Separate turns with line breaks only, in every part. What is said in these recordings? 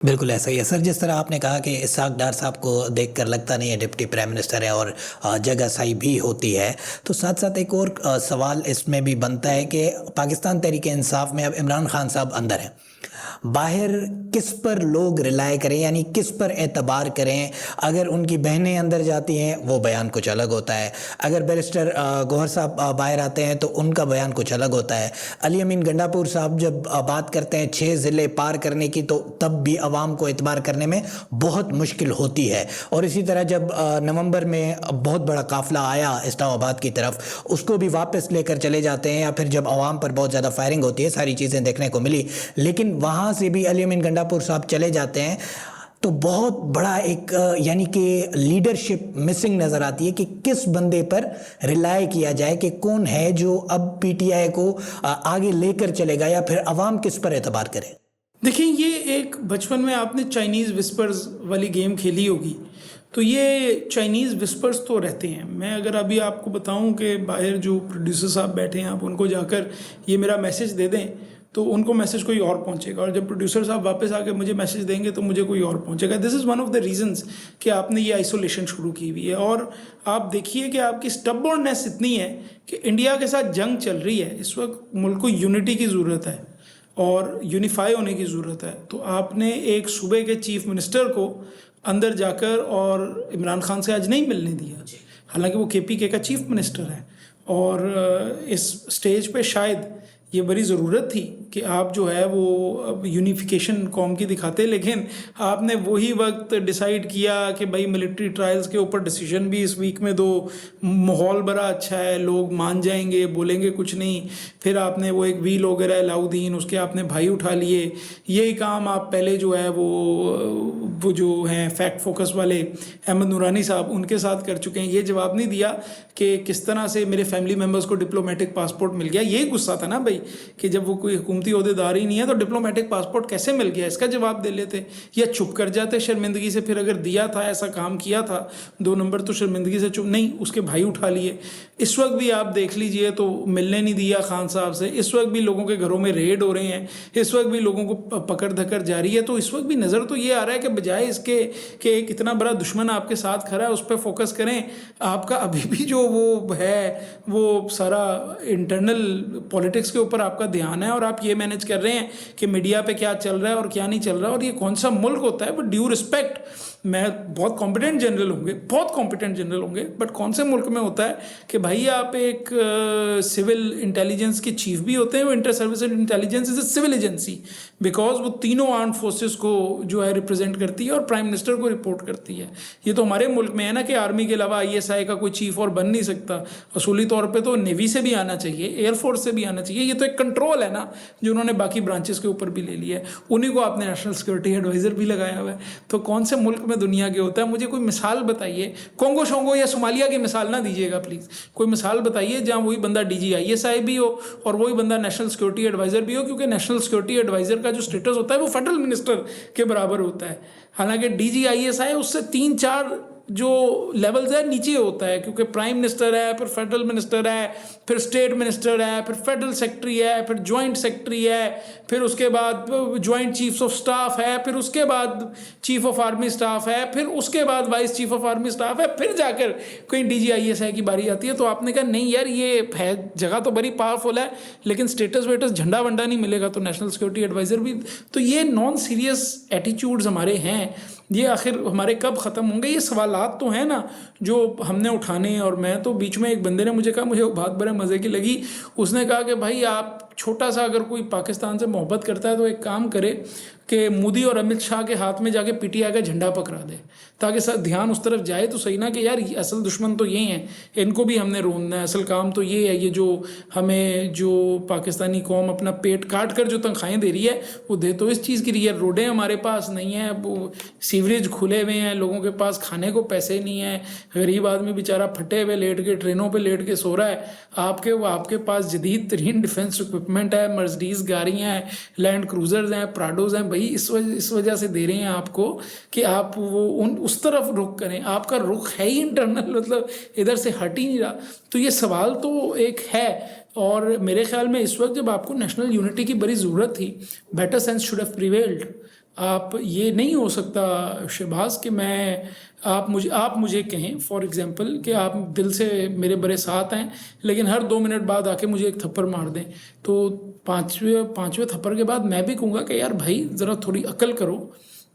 बिल्कुल ऐसा ही है सर। जिस तरह आपने कहा कि इसहाक डार साहब को देखकर लगता नहीं है डिप्टी प्राइम मिनिस्टर है और जगहसाही भी होती है। तो साथ साथ एक और सवाल इसमें भी बनता है कि पाकिस्तान तहरीक इंसाफ में अब इमरान खान साहब अंदर हैं, बाहर किस पर लोग रिलाय करें, यानी किस पर एतबार करें। अगर उनकी बहनें अंदर जाती हैं वो बयान कुछ अलग होता है, अगर बैरिस्टर गौहर साहब बाहर आते हैं तो उनका बयान कुछ अलग होता है। अली अमीन गंडापुर साहब जब बात करते हैं 6 ज़िले पार करने की, तो तब भी आवाम को एतबार करने में बहुत मुश्किल होती है। और इसी तरह जब नवंबर में बहुत बड़ा काफिला आया इस्लामाबाद की तरफ, उसको भी वापस लेकर चले जाते हैं, या फिर जब आवाम पर बहुत ज़्यादा फायरिंग होती है, सारी चीज़ें देखने को मिली। लेकिन वहाँ से भी अली अमीन गंडापुर साहब चले जाते हैं तो बहुत बड़ा एक यानी कि लीडरशिप मिसिंग नज़र आती है कि किस बंदे पर रिलाय किया जाए, कि कौन है जो अब पीटीआई को आगे लेकर चलेगा, या फिर अवाम किस पर एतबार करे।
देखिए, ये एक बचपन में आपने चाइनीज़ विस्पर्स वाली गेम खेली होगी, तो ये चाइनीज़ विस्पर्स तो रहते हैं। मैं अगर अभी आपको बताऊं कि बाहर जो प्रोड्यूसर साहब बैठे हैं, आप उनको जाकर ये मेरा मैसेज दे दें तो उनको मैसेज कोई और पहुंचेगा, और जब प्रोड्यूसर साहब वापस आके मुझे मैसेज देंगे तो मुझे कोई और पहुंचेगा। This is one of the reasons कि आपने ये आइसोलेशन शुरू की हुई है। और आप देखिए कि आपकी स्टबबॉर्ननेस इतनी है कि इंडिया के साथ जंग चल रही है इस वक्त, मुल्क को यूनिटी की ज़रूरत है और यूनिफाई होने की ज़रूरत है। तो आपने एक सूबे के चीफ मिनिस्टर को अंदर जाकर और इमरान खान से आज नहीं मिलने दिया, हालांकि वो केपीके का चीफ मिनिस्टर है। और इस स्टेज पे शायद ये बड़ी ज़रूरत थी कि आप जो है वो यूनिफिकेशन कौम की दिखाते, लेकिन आपने वही वक्त डिसाइड किया कि भाई मिलिट्री ट्रायल्स के ऊपर डिसीजन भी इस वीक में दो, माहौल बड़ा अच्छा है, लोग मान जाएंगे, बोलेंगे कुछ नहीं। फिर आपने वो एक व्हील वगैरह अलाउद्दीन, उसके आपने भाई उठा लिए। यही काम आप पहले जो है वो जो हैं फैक्ट फोकस वाले अहमद नूरानी साहब, उनके साथ कर चुके हैं। ये जवाब नहीं दिया कि किस तरह से मेरे फैमिली मेम्बर्स को डिप्लोमेटिक पासपोर्ट मिल गया। यही गुस्सा था ना भाई, कि जब वो कोई हुकूमती ओहदेदार ही नहीं है तो डिप्लोमेटिक पासपोर्ट कैसे मिल गया, इसका जवाब दे लेते या चुप कर जाते शर्मिंदगी से। फिर अगर दिया था, ऐसा काम किया था 2 नंबर, तो शर्मिंदगी से चुप नहीं, उसके भाई उठा लिए। इस वक्त भी आप देख लीजिए तो मिलने नहीं दिया खान साहब से। इस वक्त भी लोगों के घरों में रेड हो रहे हैं, इस वक्त भी लोगों को पकड़ धकड़ जारी है। तो इस वक्त भी नज़र तो ये आ रहा है कि बजाय इसके कि एक इतना बड़ा दुश्मन आपके साथ खड़ा है उस पर फोकस करें, आपका अभी भी जो वो है वो सारा इंटरनल पॉलिटिक्स के ऊपर आपका ध्यान है, और आप ये मैनेज कर रहे हैं कि मीडिया पे क्या चल रहा है और क्या नहीं चल रहा है और ये कौन सा मुल्क होता है। बट ड्यू रिस्पेक्ट, मैं बहुत कॉम्पिटेंट जनरल होंगे, बट कौन से मुल्क में होता है कि भाई आप एक सिविल इंटेलिजेंस के चीफ भी होते हैं। वो inter service intelligence is a civil agency, because वो तीनों आर्म्ड फोर्सेस को जो है रिप्रेजेंट करती है और प्राइम मिनिस्टर को रिपोर्ट करती है। ये तो हमारे मुल्क में है ना कि आर्मी के अलावा ISI का कोई चीफ और बन नहीं सकता। असूली तौर पर तो नेवी से भी आना चाहिए, एयरफोर्स से भी आना चाहिए। ये तो एक कंट्रोल है ना जो उन्होंने बाकी ब्रांचेस के ऊपर भी ले लिया है। उन्हीं को आपने नेशनल सिक्योरिटी एडवाइजर भी लगाया हुआ है। तो कौन से मुल्क में दुनिया के होता है? मुझे कोई मिसाल बताइए, कोंगो शोंगो या सोमालिया की मिसाल ना दीजिएगा प्लीज़। कोई मिसाल बताइए जहाँ वही बंदा DG ISI भी हो और वही बंदा नेशनल सिक्योरिटी एडवाइजर भी हो, क्योंकि नेशनल सिक्योरिटी एडवाइजर का जो स्टेटस होता है वो फेडरल मिनिस्टर के बराबर होता है। हालांकि DG ISI उससे 3-4 जो लेवल्स है नीचे होता है, क्योंकि प्राइम मिनिस्टर है, फिर फेडरल मिनिस्टर है, फिर स्टेट मिनिस्टर है, फिर फेडरल सेक्रेटरी है, फिर जॉइंट सेक्रेटरी है, फिर उसके बाद जॉइंट चीफ्स ऑफ स्टाफ है, फिर उसके बाद चीफ ऑफ आर्मी स्टाफ है, फिर उसके बाद vice chief of army staff है, फिर जाकर कहीं DG ISI की बारी आती है। तो आपने कहा नहीं यार, ये है जगह तो बड़ी पावरफुल है, लेकिन स्टेटस वेटस झंडा वंडा नहीं मिलेगा तो नेशनल सिक्योरिटी एडवाइजर भी। तो ये नॉन सीरियस एटीट्यूड्स हमारे हैं, ये आखिर हमारे कब ख़त्म होंगे? ये सवालात तो हैं ना जो हमने उठाने हैं। और मैं तो बीच में एक बंदे ने मुझे कहा, मुझे बहुत बड़े मज़े की लगी, उसने कहा कि भाई आप छोटा सा अगर कोई पाकिस्तान से मोहब्बत करता है तो एक काम करे कि मोदी और अमित शाह के हाथ में जाके PTI का झंडा पकड़ा दे, ताकि सब ध्यान उस तरफ जाए तो सही ना कि यार असल दुश्मन तो ये हैं, इनको भी हमने रोकना है, असल काम तो ये है। ये जो हमें जो पाकिस्तानी कौम अपना पेट काट कर जो तनख्वाहें दे रही है वो दे तो इस चीज़ की रही है। रोडें हमारे पास नहीं है, वो सीवरेज खुले हुए हैं, लोगों के पास खाने को पैसे नहीं है, गरीब आदमी बेचारा फटे हुए लेट के ट्रेनों पर लेट के सो रहा है। आपके पास जदीद तरीन डिफेंस इक्विपमेंट है, मर्सिडीज़ गाड़ियाँ हैं, लैंड क्रूजर्स हैं, प्राडोज हैं। भाई इस वजह से दे रहे हैं आपको कि आप वो उस तरफ रुख करें। आपका रुख है ही इंटरनल, मतलब इधर से हट ही नहीं रहा। तो ये सवाल तो एक है, और मेरे ख्याल में इस वक्त जब आपको नेशनल यूनिटी की बड़ी ज़रूरत थी, better sense should have prevailed. आप ये नहीं हो सकता शहबाज कि आप मुझे कहें फॉर एग्जांपल कि आप दिल से मेरे बड़े साथ हैं, लेकिन हर 2 मिनट बाद आके मुझे एक थप्पड़ मार दें, तो पाँचवें थप्पड़ के बाद मैं भी कहूँगा कि यार भाई ज़रा थोड़ी अकल करो,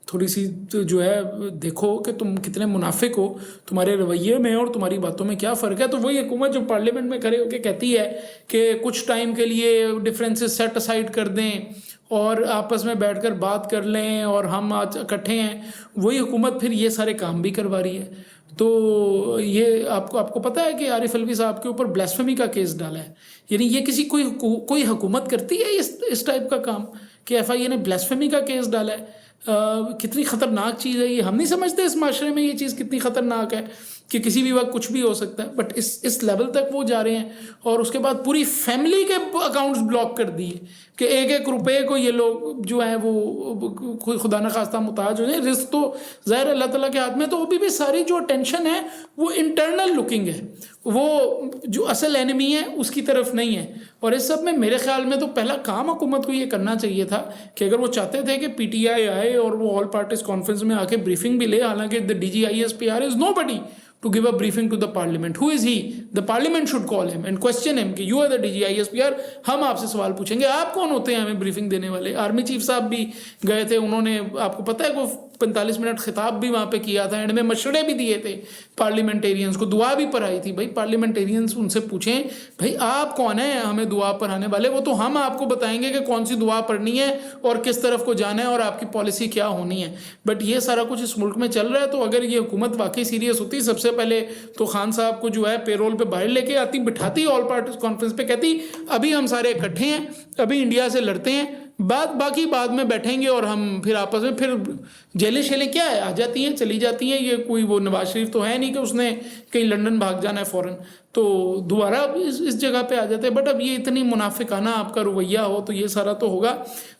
थोड़ी सी तो जो है देखो कि तुम कितने मुनाफिक हो, तुम्हारे रवैये में और तुम्हारी बातों में क्या फ़र्क है। तो वही हुकूमत जो पार्लियामेंट में खड़े होकर कहती है कि कुछ टाइम के लिए डिफरेंसेस सेट असाइड कर दें और आपस में बैठकर बात कर लें और हम आज इकट्ठे हैं, वही हुकूमत फिर ये सारे काम भी करवा रही है। तो ये आपको पता है कि आरिफ अलवी साहब के ऊपर ब्लास्फेमी का केस डाला है, यानी ये किसी कोई हुकूमत करती है इस टाइप का काम कि FIA ने ब्लास्फेमी का केस डाला है। कितनी ख़तरनाक चीज़ है ये, हम नहीं समझते इस माशरे में ये चीज़ कितनी ख़तरनाक है कि किसी भी वक्त कुछ भी हो सकता है, बट इस लेवल तक वो जा रहे हैं। और उसके बाद पूरी फैमिली के अकाउंट्स ब्लॉक कर दिए कि 1-1 रुपए को ये लोग जो हैं वो कोई खुदा न खास्ता मुताज हो जाए। रिस्क तो ज़ाहिर अल्लाह ताला के हाथ में, तो अभी भी सारी जो टेंशन है वो इंटरनल लुकिंग है, वो जो असल एनिमी है उसकी तरफ नहीं है। और इस सब में मेरे ख्याल में तो पहला काम हुकूमत को ये करना चाहिए था कि अगर वो चाहते थे कि PTI आए और वो ऑल पार्टीज कॉन्फ्रेंस में आके ब्रीफिंग भी ले, हालांकि the DGISPR is nobody to give a briefing to the parliament. Who is he? The parliament should call him and question him कि you are the DGISPR, हम आपसे सवाल पूछेंगे, आप कौन होते हैं हमें ब्रीफिंग देने वाले। आर्मी चीफ साहब भी गए थे, उन्होंने आपको पता है वो 45 मिनट खिताब भी वहाँ पे किया था, एंड में मशवरे भी दिए थे पार्लियामेंटेरियंस को, दुआ भी पढ़ाई थी। भाई पार्लियामेंटेरियंस उनसे पूछें भाई आप कौन है हमें दुआ पढ़ाने वाले, वो तो हम आपको बताएंगे कि कौन सी दुआ पढ़नी है और किस तरफ को जाना है और आपकी पॉलिसी क्या होनी है। बट ये सारा कुछ इस मुल्क में चल रहा है। तो अगर ये हुकूमत वाकई सीरियस होती, सबसे पहले तो खान साहब को जो है पेरोल पे बाहर लेके आती, बिठाती ऑल पार्टीज कॉन्फ्रेंस पे, कहती अभी हम सारे इकट्ठे हैं, अभी इंडिया से लड़ते हैं, बाकी बाद में बैठेंगे और हम फिर आपस में फिर जेलें शेलें क्या है, आ जाती हैं चली जाती हैं। ये कोई वो नवाज शरीफ तो है नहीं कि उसने कहीं लंदन भाग जाना है फ़ौरन, तो दोबारा इस जगह पे आ जाते हैं। बट अब ये इतनी मुनाफिकाना आपका रवैया हो तो ये सारा तो होगा।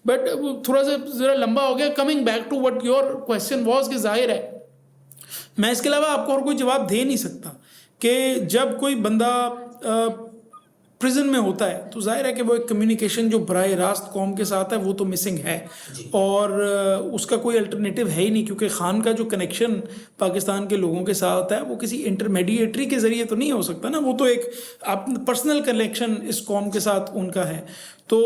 बट थोड़ा सा ज़रा लंबा हो गया। Coming back to what your question was, कि जाहिर है मैं इसके अलावा आपको और कोई जवाब दे नहीं सकता कि जब कोई बंदा प्रिजन में होता है तो जाहिर है कि वो एक कम्युनिकेशन जो बराह रास्त कौम के साथ है वो तो मिसिंग है, और उसका कोई अल्टरनेटिव है ही नहीं, क्योंकि खान का जो कनेक्शन पाकिस्तान के लोगों के साथ है वो किसी इंटरमीडिएटरी के ज़रिए तो नहीं हो सकता ना, वो तो एक आप पर्सनल कनेक्शन इस कौम के साथ उनका है। तो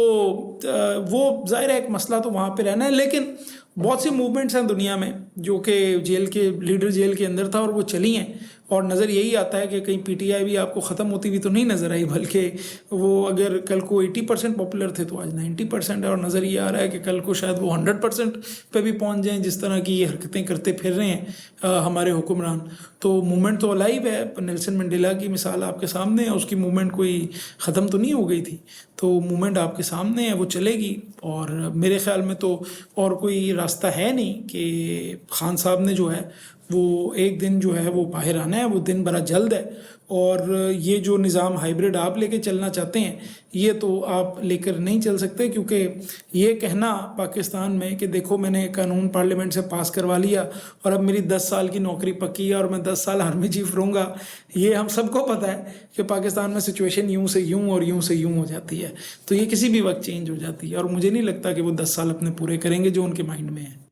वो जाहिर है एक मसला तो वहाँ पे रहना है। लेकिन बहुत सी मूवमेंट्स हैं दुनिया में जो कि जेल के लीडर जेल के अंदर था और वो चली हैं, और नज़र यही आता है कि कहीं PTI भी आपको ख़त्म होती हुई तो नहीं नज़र आई, बल्कि वो अगर कल को 80% पॉपुलर थे तो आज 90% है, और नज़र ये आ रहा है कि कल को शायद वो 100% पे भी पहुंच जाएं, जिस तरह की ये हरकतें करते फिर रहे हैं हमारे हुक्मरान। तो मूवमेंट तो अलाइव है। नेल्सन मंडेला की मिसाल आपके सामने है, उसकी मूवमेंट कोई ख़त्म तो नहीं हो गई थी, तो मूवमेंट आपके सामने है, वो चलेगी। और मेरे ख्याल में तो और कोई रास्ता है नहीं कि खान साहब ने जो है वो एक दिन जो है वो बाहर आना है, वो दिन बड़ा जल्द है। और ये जो निज़ाम हाइब्रिड आप लेके चलना चाहते हैं ये तो आप लेकर नहीं चल सकते, क्योंकि ये कहना पाकिस्तान में कि देखो मैंने कानून पार्लियामेंट से पास करवा लिया और अब मेरी 10 साल की नौकरी पक्की है और मैं 10 साल आर्मी चीफ रहूँगा, ये हम सबको पता है कि पाकिस्तान में सिचुएशन यूँ से यूँ और यूँ से यूँ हो जाती है। तो ये किसी भी वक्त चेंज हो जाती है, और मुझे नहीं लगता कि वो 10 साल अपने पूरे करेंगे जो उनके माइंड में है।